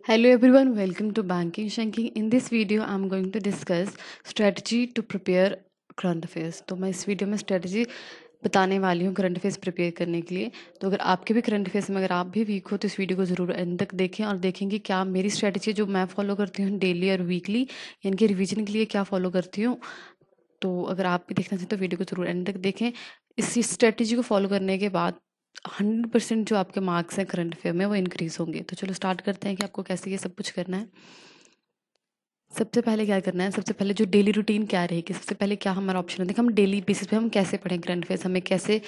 Hello everyone, welcome to Banking Shanking. In this video, I'm going to discuss strategy to prepare current affairs. तो मैं इस video में strategy बताने वाली हूँ करंट अफेयर्स प्रिपेयर करने के लिए। तो अगर आपके भी करंट अफेयर्स में अगर आप भी वीक हो तो इस वीडियो को ज़रूर एंड तक देखें और देखेंगे क्या मेरी स्ट्रेटजी जो मैं फॉलो करती हूँ डेली और वीकली यानी कि रिवीजन के लिए क्या फॉलो करती हूँ। तो अगर आप भी देखना चाहते तो वीडियो को ज़रूर एंड तक देखें। इस स्ट्रेटजी को फॉलो करने के बाद 100% जो आपके मार्क्स हैं करंट अफेयर में वो इंक्रीज होंगे। तो चलो स्टार्ट करते हैं कि आपको कैसे ये सब कुछ करना है। सबसे पहले क्या करना है, सबसे पहले जो डेली रूटीन क्या रहेगी, सबसे पहले क्या हमारा ऑप्शन है, देखो हम डेली बेसिस पे हम कैसे पढ़ें करंट अफेयर्स, हमें कैसे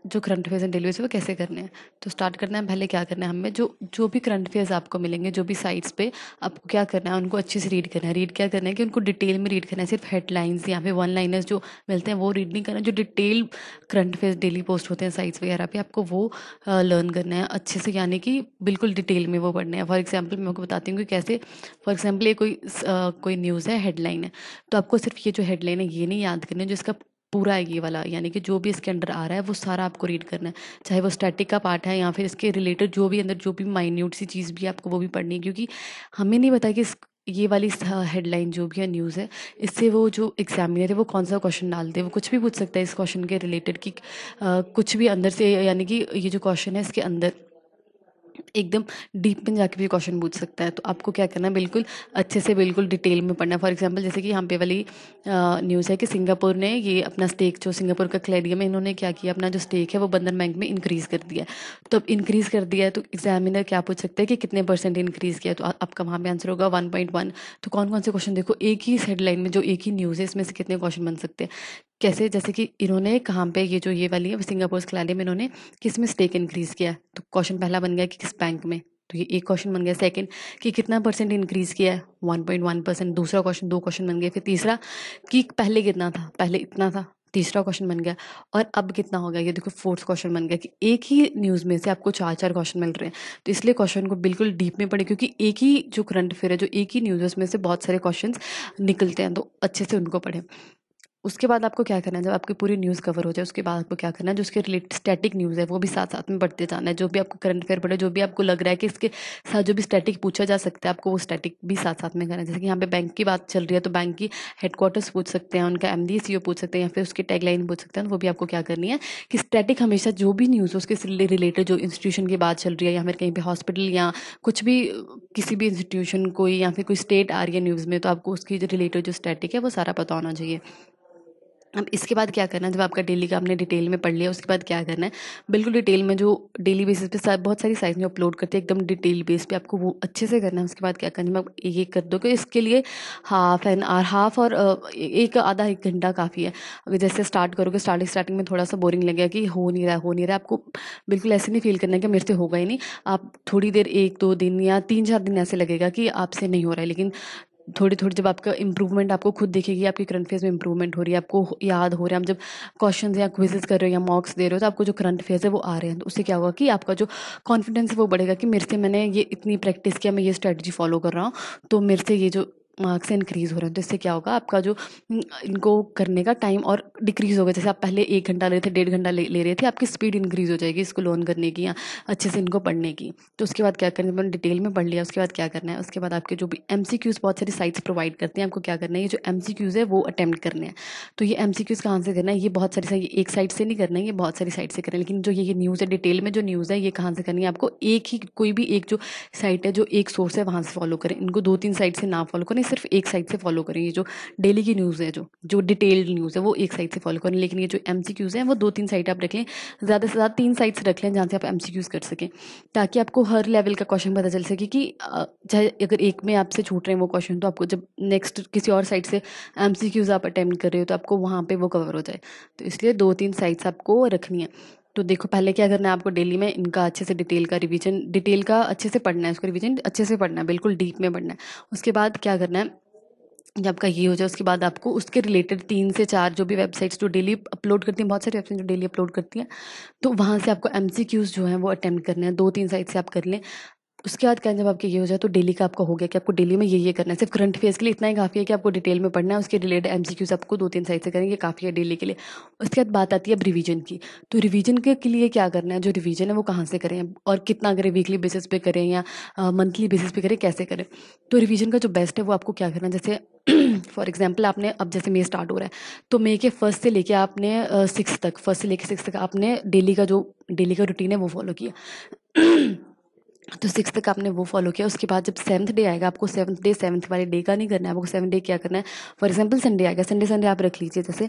जो करंट अफेयर्स हैं डेली बेसिस पे वो कैसे करने हैं। तो स्टार्ट करना है, पहले क्या करना है, हमें जो जो भी करंट अफेयर्स आपको मिलेंगे जो भी साइट्स पे आपको क्या करना है उनको अच्छे से रीड करना है। रीड क्या करना है कि उनको डिटेल में रीड करना है, सिर्फ हेडलाइंस या फिर वन लाइनर्स जो मिलते हैं वो रीड नहीं करना। जो detail current affairs daily post होते हैं साइट्स वगैरह पे आपको वो लर्न करना है अच्छे से, यानी कि बिल्कुल डिटेल में वो पढ़ना है। फॉर एग्जाम्पल मैं आपको बताती हूँ कि कैसे। फॉर एग्जाम्पल ये कोई न्यूज़ है, हेडलाइन है, तो आपको सिर्फ ये जो हेडलाइन है ये नहीं याद करना है, जो इसका पूरा है ये वाला, यानी कि जो भी इसके अंडर आ रहा है वो सारा आपको रीड करना है, चाहे वो स्टैटिक का पार्ट है या फिर इसके रिलेटेड जो भी अंदर जो भी माइन्यूट सी चीज़ भी है आपको वो भी पढ़नी है। क्योंकि हमें नहीं पता कि ये वाली हेडलाइन जो भी है न्यूज़ है इससे वो जो एग्जामिनर है वो कौन सा क्वेश्चन डालते हैं, वो कुछ भी पूछ सकता है इस क्वेश्चन के रिलेटेड कि कुछ भी अंदर से, यानी कि ये जो क्वेश्चन है इसके अंदर एकदम डीप में जाके भी क्वेश्चन पूछ सकता है। तो आपको क्या करना है, बिल्कुल अच्छे से बिल्कुल डिटेल में पढ़ना है। फॉर एग्जांपल जैसे कि यहाँ पे वाली न्यूज़ है कि सिंगापुर ने ये अपना स्टेक, जो सिंगापुर का क्लेडियम है, इन्होंने क्या किया, अपना जो स्टेक है वो बंधन बैंक में इंक्रीज़ कर दिया है। तो अब इंक्रीज़ कर दिया है तो एग्जामिनर क्या पूछ सकता है कि कितने परसेंट इंक्रीज़ किया, तो आपका वहाँ पे आंसर होगा 1.1। तो कौन कौन से क्वेश्चन, देखो एक ही हेडलाइन में जो एक ही न्यूज़ है इसमें से कितने क्वेश्चन बन सकते हैं। कैसे, जैसे कि इन्होंने कहाँ पे ये जो ये वाली है सिंगापुर क्लेडियम, इन्होंने किस में स्टेक इंक्रीज़ किया, तो क्वेश्चन पहला बन गया कि किस बैंक में, तो ये एक क्वेश्चन बन गया। सेकंड कि कितना परसेंट इंक्रीज़ किया है, 1.1%, दूसरा क्वेश्चन, दो क्वेश्चन बन गए। फिर तीसरा कि पहले कितना था, पहले इतना था, तीसरा क्वेश्चन बन गया। और अब कितना हो गया, ये देखो फोर्थ क्वेश्चन बन गया कि एक ही न्यूज़ में से आपको चार चार क्वेश्चन मिल रहे हैं। तो इसलिए क्वेश्चन को बिल्कुल डीप में पढ़े, क्योंकि एक ही जो करंट अफेयर है, जो एक ही न्यूज़ है उसमें से बहुत सारे क्वेश्चन निकलते हैं, तो अच्छे से उनको पढ़ें। उसके बाद आपको क्या करना है, जब आपकी पूरी न्यूज़ कवर हो जाए उसके बाद आपको क्या करना है, जो उसके रिलेटेड स्टैटिक न्यूज़ है वो भी साथ साथ में पढ़ते जाना है। जो भी आपको करंट अफेयर पढ़े, जो भी आपको लग रहा है कि इसके साथ जो भी स्टैटिक पूछा जा सकता है आपको वो स्टैटिक भी साथ साथ में करना है। जैसे कि यहाँ पे बैंक की बात चल रही है तो बैंक की हेडक्वार्टर्स पूछ सकते हैं, उनका एमडी सीईओ पूछ सकते हैं, या फिर उसकी टैगलाइन पूछ सकते हैं। तो वो भी आपको क्या करनी है कि स्टैटिक हमेशा जो भी न्यूज़ हो उसके रिलेटेड, जो इंस्टीट्यूशन की बात चल रही है या फिर कहीं पे हॉस्पिटल या कुछ भी, किसी भी इंस्टीट्यूशन कोई या फिर कोई स्टेट आ रही है न्यूज़ में, तो आपको उसकी रिलेटेड जो स्टैटिक है वो सारा पता होना चाहिए। अब इसके बाद क्या करना है, जब आपका डेली का आपने डिटेल में पढ़ लिया उसके बाद क्या करना है, बिल्कुल डिटेल में जो डेली बेसिस पे बहुत सारी साइट में अपलोड करते हैं एकदम डिटेल बेस पे, आपको वो अच्छे से करना है। उसके बाद क्या करना है, मैं एक एक कर दो कि इसके लिए हाफ एन आवर, हाफ और एक आधा एक घंटा काफ़ी है। अगर जैसे स्टार्ट करोगे, स्टार्टिंग में थोड़ा सा बोरिंग लगेगा कि हो नहीं रहा, आपको बिल्कुल ऐसे नहीं फील करना है कि मेरे से होगा ही नहीं। आप थोड़ी देर, एक दो दिन या तीन चार दिन ऐसे लगेगा कि आपसे नहीं हो रहा है, लेकिन थोड़ी थोड़ी जब आपका इंप्रूवमेंट आपको खुद दिखेगी, आपकी करंट अफेयर्स में इंप्रूवमेंट हो रही है, आपको याद हो रहा है, आप जब क्वेश्चंस या क्विजेस कर रहे हो या मॉक्स दे रहे हो तो आपको जो करंट अफेयर्स है वो आ रहे हैं, तो उससे क्या होगा कि आपका जो कॉन्फिडेंस है वो बढ़ेगा कि मेरे से, मैंने ये इतनी प्रैक्टिस किया, मैं ये स्ट्रेटजी फॉलो कर रहा हूँ, तो मेरे से ये जो मार्क्स इंक्रीज हो रहे हैं। तो इससे क्या होगा, आपका जो इनको करने का टाइम और डिक्रीज होगा। जैसे आप पहले 1 घंटा ले रहे थे, 1.5 घंटा ले रहे थे, आपकी स्पीड इंक्रीज हो जाएगी इसको लर्न करने की या अच्छे से इनको पढ़ने की। तो उसके बाद क्या करना है, मैंने डिटेल में पढ़ लिया, उसके बाद क्या करना है, उसके बाद आपके जो भी एमसीक्यूज बहुत सारी साइट्स प्रोवाइड करते हैं, आपको क्या करना है, ये जो एमसीक्यूज है वो अटेम्प्ट करने हैं। तो ये एमसीक्यूज कहाँ से करना है, ये बहुत सारी एक साइट से नहीं करना है, ये बहुत सारी साइट से करना है। लेकिन जो ये न्यूज़ है, डिटेल में जो न्यूज़ है ये कहाँ से करनी है, आपको एक ही, कोई भी एक जो साइट है, जो एक सोर्स है वहाँ से फॉलो करें। इनको दो तीन साइट से ना फॉलो करें, सिर्फ एक साइट से फॉलो करें। ये जो डेली की न्यूज़ है, जो जो डिटेल्ड न्यूज़ है वो एक साइट से फॉलो करें। लेकिन ये जो एमसीक्यूज हैं वो दो तीन साइट आप रख लें, ज़्यादा से ज़्यादा 3 साइट्स रख लें जहाँ से आप एमसीक्यूज कर सकें, ताकि आपको हर लेवल का क्वेश्चन पता चल सके कि चाहे अगर एक में आपसे छूट रहे हैं वो क्वेश्चन, तो आपको जब नेक्स्ट किसी और साइट से एमसीक्यूज आप अटेम्प्ट कर रहे हो तो आपको वहाँ पे वो कवर हो जाए। तो इसलिए 2-3 साइट्स आपको रखनी है। तो देखो पहले क्या करना है, आपको डेली में इनका अच्छे से डिटेल का रिवीजन, डिटेल का अच्छे से पढ़ना है, उसको रिवीजन अच्छे से पढ़ना है, बिल्कुल डीप में पढ़ना है। उसके बाद क्या करना है, जब आपका ये हो जाए उसके बाद आपको उसके रिलेटेड 3 से 4 जो भी वेबसाइट्स जो डेली अपलोड करती हैं, बहुत सारी वेबसाइट जो डेली अपलोड करती हैं, तो वहाँ से आपको एमसीक्यूज जो हैं वो अटेम्प्ट करने हैं। 2-3 साइट से आप कर लें, उसके बाद क्या, जब आपके ये हो जाए तो डेली का आपका हो गया कि आपको डेली में ये करना है। सिर्फ करंट अफेयर्स के लिए इतना ही काफ़ी है कि आपको डिटेल में पढ़ना है, उसके रिलेटेड एमसीक्यूज आपको 2-3 साइड से करेंगे, काफ़ी है डेली के लिए। उसके बाद बात आती है अब रिवीजन की। तो रिवीजन के लिए क्या करना है, जो रिवीजन है वो कहाँ से करें और कितना करें, वीकली बेसिस पे करें या मंथली बेसिस पे करें, कैसे करें। तो रिवीजन का जो बेस्ट है वो आपको क्या करना है, जैसे फॉर एग्जाम्पल आपने अब जैसे मई स्टार्ट हो रहा है, तो मई के फर्स्ट से लेके आपने 6 तक, फर्स्ट से लेके 6 तक आपने डेली का रूटीन है वो फॉलो किया। तो 6 तक आपने वो फॉलो किया। उसके बाद जब 7th डे आएगा, आपको 7th वाले डे का नहीं करना है, आपको 7th डे क्या करना है, फॉर एग्जांपल संडे आएगा, संडे आप रख लीजिए जैसे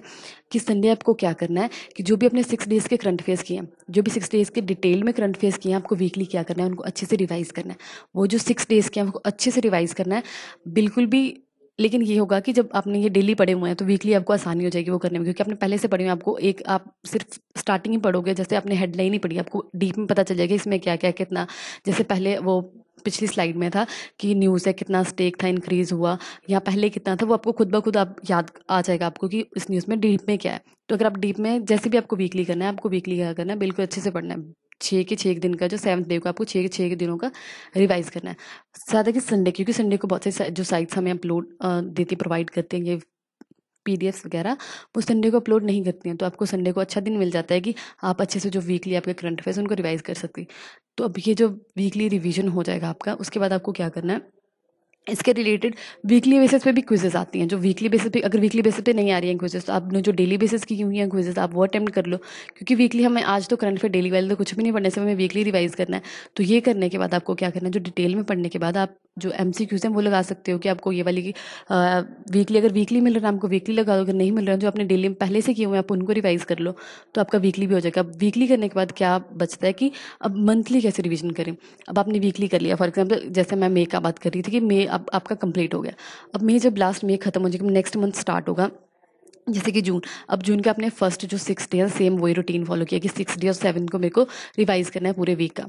कि संडे आपको क्या करना है कि जो भी अपने 6 डेज़ के करंट अफेयर्स किए हैं, जो भी 6 डेज़ के डिटेल में करंट अफेयर्स किए हैं, आपको वीकली क्या करना है, उनको अच्छे से रिवाइज़ करना है। वो जो 6 डेज़ के हैं उनको अच्छे से रिवाइज़ करना है, बिल्कुल भी। लेकिन ये होगा कि जब आपने ये डेली पढ़े हुए हैं तो वीकली आपको आसानी हो जाएगी वो करने में, क्योंकि आपने पहले से पढ़े हुए हैं। आपको एक आप सिर्फ स्टार्टिंग ही पढ़ोगे, जैसे आपने हेडलाइन ही पढ़ी, आपको डीप में पता चल जाएगा इसमें क्या क्या कितना। जैसे पहले वो पिछली स्लाइड में था कि न्यूज़ है कितना स्टेक था इंक्रीज हुआ, या पहले कितना था, वो आपको खुद ब खुद आप याद आ जाएगा आपको कि इस न्यूज़ में डीप में क्या है। तो अगर आप डीप में जैसे भी आपको वीकली करना है, आपको वीकली क्या करना है, बिल्कुल अच्छे से पढ़ना है। 6 दिन का जो 7th डे को आपको 6 दिनों का रिवाइज करना है। ज़्यादा कि संडे, क्योंकि संडे को बहुत से जो साइट्स हमें अपलोड देती प्रोवाइड करते हैं ये पीडीएफ्स वगैरह, वो संडे को अपलोड नहीं करती हैं। तो आपको संडे को अच्छा दिन मिल जाता है कि आप अच्छे से जो वीकली आपके करंट अफेयर्स उनको रिवाइज कर सकती। तो अब ये जो वीकली रिवीजन हो जाएगा आपका, उसके बाद आपको क्या करना है, इसके रिलेटेड वीकली बेसिस पे भी क्विजेस आती हैं। जो वीकली बेसिस पे, अगर वीकली बेसिस पे नहीं आ रही हैं क्विजेस, तो आपने जो डेली बेसिस की हुई हैं क्विजेस आप वो अटेम्प्ट कर लो, क्योंकि वीकली हमें आज तो करंट अफेयर डेली वाले तो कुछ भी नहीं पढ़ने से, हमें वीकली रिवाइज करना है। तो ये करने के बाद आपको क्या करना है, जो डिटेल में पढ़ने के बाद आप जो एमसीक्यूज हैं वो लगा सकते हो कि आपको ये वाली वीकली, अगर वीकली मिल रहा है आपको वीकली लगा दो, अगर नहीं मिल रहा है जो आपने डेली में पहले से किए हुए हैं आप उनको रिवाइज कर लो, तो आपका वीकली भी हो जाएगा। अब वीकली करने के बाद क्या बचता है कि अब मंथली कैसे रिवीजन करें। अब आपने वीकली कर लिया, फॉर एग्जाम्पल जैसे मैं मई का बात कर रही थी कि मई अब आपका कंप्लीट हो गया। अब मई जब लास्ट मई खत्म हो जाएगा, नेक्स्ट मंथ स्टार्ट होगा जैसे कि जून। अब जून का आपने फर्स्ट जो 6 डे है सेम वही रूटीन फॉलो किया कि 6 डे और 7 को मेरे को रिवाइज करना है पूरे वीक का,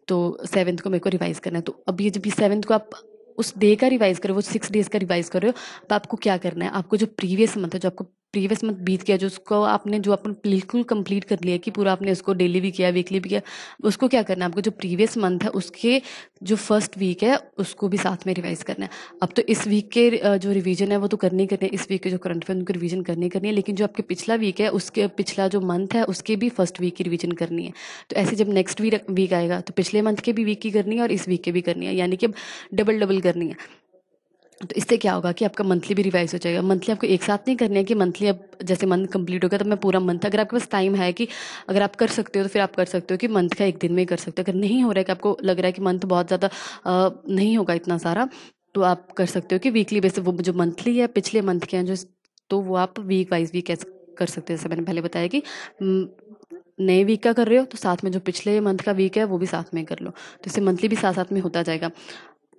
तो 7 को मेरे को रिवाइज करना है। तो अब ये जब 7 को आप उस डे का रिवाइज करो, वो 6 डेज का रिवाइज कर रहे हो, अब आपको क्या करना है, आपको जो प्रीवियस मंथ है, जो आपको प्रीवियस मंथ बीत गया, जो उसको आपने जो अपन बिल्कुल कंप्लीट कर लिया कि पूरा आपने उसको डेली भी किया वीकली भी किया, उसको क्या करना है, आपको जो प्रीवियस मंथ है उसके जो फर्स्ट वीक है उसको भी साथ में रिवाइज करना है। अब तो इस वीक के जो रिवीजन है वो तो करनी ही करनी है, इस वीक के जो करंट अफेयर उनको रिवीजन करनी है, लेकिन जो आपके पिछला वीक है उसके पिछला जो मंथ है उसके भी फर्स्ट वीक की रिवीजन करनी है। तो ऐसे जब नेक्स्ट वीक आएगा तो पिछले मंथ के भी वीक की करनी है और इस वीक के भी करनी है, यानी कि अब डबल करनी है। तो इससे क्या होगा कि आपका मंथली भी रिवाइज हो जाएगा। मंथली आपको एक साथ नहीं करनी है कि मंथली अब जैसे मंथ कंप्लीट हो गया तो मैं पूरा मंथ, अगर आपके पास टाइम है कि अगर आप कर सकते हो तो फिर आप कर सकते हो कि मंथ का एक दिन में ही कर सकते हो। अगर नहीं हो रहा है कि आपको लग रहा है कि मंथ बहुत ज़्यादा नहीं होगा इतना सारा, तो आप कर सकते हो कि वीकली बेसिस वो जो मंथली है पिछले मंथ के हैं जो, तो वो आप वीक वाइज भी कैसे कर सकते हैं। जैसे मैंने पहले बताया कि नए वीक का कर रहे हो तो साथ में जो पिछले मंथ का वीक है वो भी साथ में कर लो, तो इससे मंथली भी साथ साथ में होता जाएगा।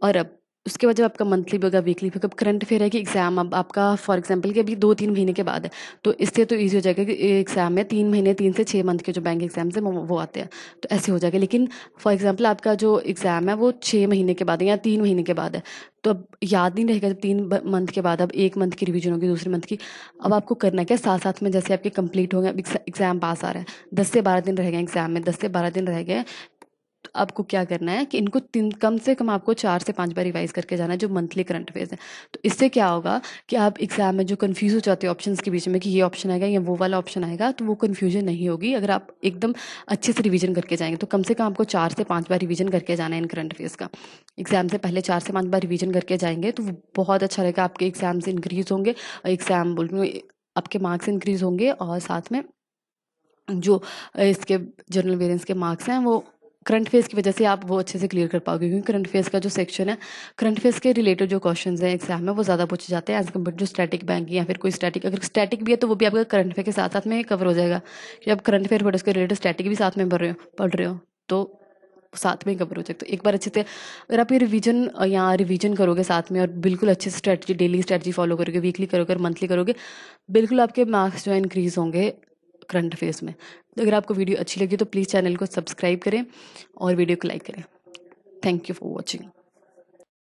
और अब उसके बाद जब आपका मंथली भी होगा, वीकली भी होगा, करंट अफेयर है कि एग्जाम अब आपका फॉर एग्जांपल कि अभी 2-3 महीने के बाद है, तो इससे तो ईजी हो जाएगा कि एग्जाम में 3 महीने, 3 से 6 मंथ के जो बैंक एग्जाम्स हैं वो आते हैं, तो ऐसे हो जाएगा। लेकिन फॉर एग्जांपल आपका जो एग्जाम है वो 6 महीने के बाद है या 3 महीने के बाद है, तो अब याद नहीं रहेगा जब 3 मंथ के बाद अब 1 मंथ की रिवीजन होगी, दूसरे मंथ की। अब आपको करना क्या, साथ साथ में जैसे आपके कंप्लीट हो गए, एग्जाम पास आ रहा है, 10 से 12 दिन रह गए एग्जाम में, 10 से 12 दिन रह गए, तो आपको क्या करना है कि इनको कम से कम आपको 4 से 5 बार रिवाइज करके जाना है जो मंथली करंट अफेयर्स है। तो इससे क्या होगा कि आप एग्जाम में जो कंफ्यूज हो जाते हो ऑप्शंस के बीच में कि ये ऑप्शन आएगा या वो वाला ऑप्शन आएगा, तो वो कंफ्यूजन नहीं होगी अगर आप एकदम अच्छे से रिवीजन करके जाएंगे। तो कम से कम आपको 4 से 5 बार रिवीजन करके जाना है इन करंट अफेयर्स का। एग्जाम से पहले 4 से 5 बार रिवीजन करके जाएंगे तो वो बहुत अच्छा रहेगा, आपके एग्जाम से इंक्रीज होंगे, और एग्जाम बोल रही हूँ आपके मार्क्स इंक्रीज होंगे, और साथ में जो इसके जनरल वेरिएंस के मार्क्स हैं वो करंट अफेयर्स की वजह से आप वो अच्छे से क्लियर कर पाओगे, क्योंकि करंट अफेयर्स का जो सेक्शन है, करंट अफेयर्स के रिलेटेड जो क्वेश्चंस हैं एग्जाम में वो ज़्यादा पूछे जाते हैं एज कम्पेयर जो स्टैटिक बैंक या फिर कोई स्टैटिक, अगर स्टैटिक भी है तो वो भी आपका करंट अफेयर के साथ साथ में कवर हो जाएगा कि आप करंट अफेयर पढ़ो उसके रिलेटेड स्टैटिक भी साथ में पढ़ रहे हो तो साथ में कवर हो जाए। तो एक बार अच्छे से अगर आप ये रिवीजन या रिवीजन करोगे साथ में और बिल्कुल अच्छे से स्ट्रेटजी, डेली स्ट्रेटजी फॉलो करोगे, वीकली करोगे और मंथली करोगे, बिल्कुल आपके मार्क्स जो है इंक्रीज होंगे करंट अफेयर्स में। तो अगर आपको वीडियो अच्छी लगी तो प्लीज़ चैनल को सब्सक्राइब करें और वीडियो को लाइक करें। Thank you for watching.